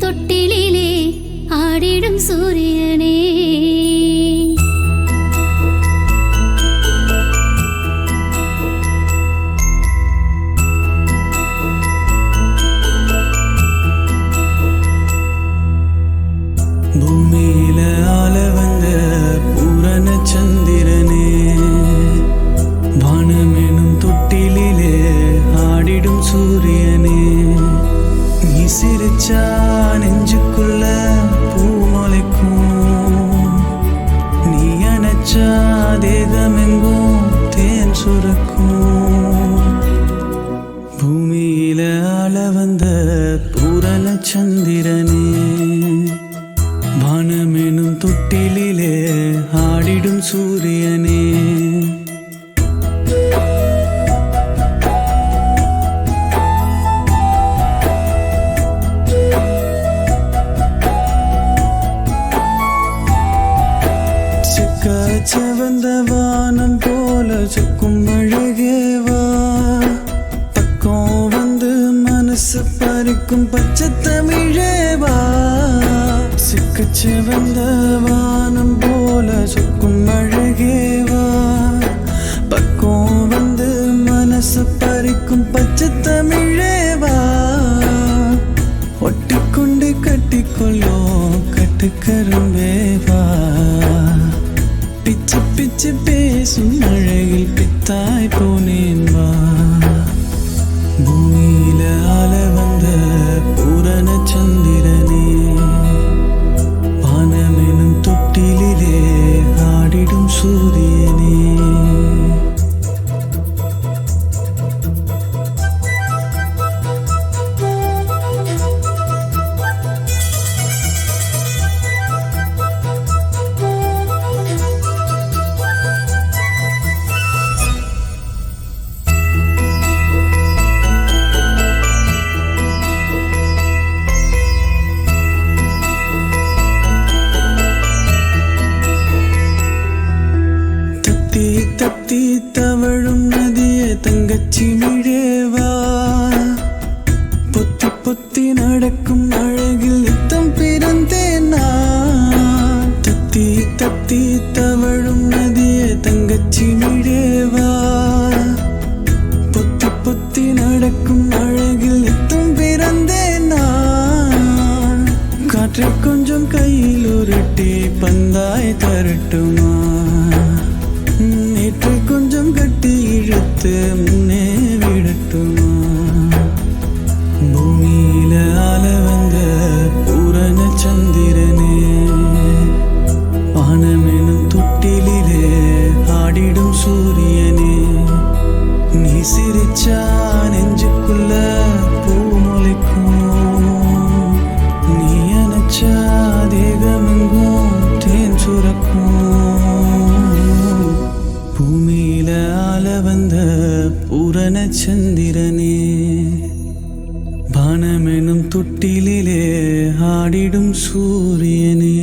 தொட்டிலே ஆடிடும் சூரியனே பூமியில ஆள வந்த பூரண சந்திரனே வானமெனும் தொட்டிலே ஆடிடும் சூரியனே நீ சிரிச்சா நெஞ்சுக்குள்ள பூ முளைக்கும் நீ அணைச்சா தேகமெங்கும் தேன் சுரக்கும் பூமியில ஆள வந்த பூரண சந்திரனே வானமெனும் தொட்டிலே ஆடிடும் சூரியனே செவந்த வானம் போல சொக்கும் அழகேவா பக்கம் வந்து மனசு பறிக்கும் பச்சை தமிழேவா சிவந்த வானம் போல சொக்கும் அழகேவா பக்கம் வந்து மனசு பறிக்கும் பச்சை தமிழேவா ஒட்டிக்கொண்டு கட்டிக்கொள்ளும் கட்டுக்கரும்பேவா பிச்சு பிச்சு பேசும் அழகில் பித்தாய் போனேன் வா பூமியில ஆள வந்த பூரண சந்திரனே வானமெனும் தொட்டிலே ஆடிடும் சூரியனே தத்தி தவழும் நதிய தங்கச்சி மிழேவா பொத்தி பொத்தி நடக்கும் அழகில் நித்தம் பிறந்தேன் நான் தத்தி தத்தி தவழும் நதிய தங்கச்சி மிழேவா பொத்தி பொத்தி நடக்கும் அழகில் நித்தம் பிறந்தேன் நான் காற்றை கொஞ்சம் கையில் உருட்டி பந்தாய் தரட்டுமா நேற்றை கொஞ்சம் கட்டி இழுத்து முன்னே விடட்டுமா பூமியில ஆள வந்த பூரண சந்திரனே வானமெனும் தொட்டிலே ஆடிடும் சூரியனே நீ சிரிச்சா நெஞ்சுக்குள்ள பூ முளைக்கும் நீ அணைச்சா தேகமெங்கும் தேன் சுரக்கும் பூமியில ஆள வந்த பூரண சந்திரனே வானமெனும் தொட்டிலே ஆடிடும் சூரியனே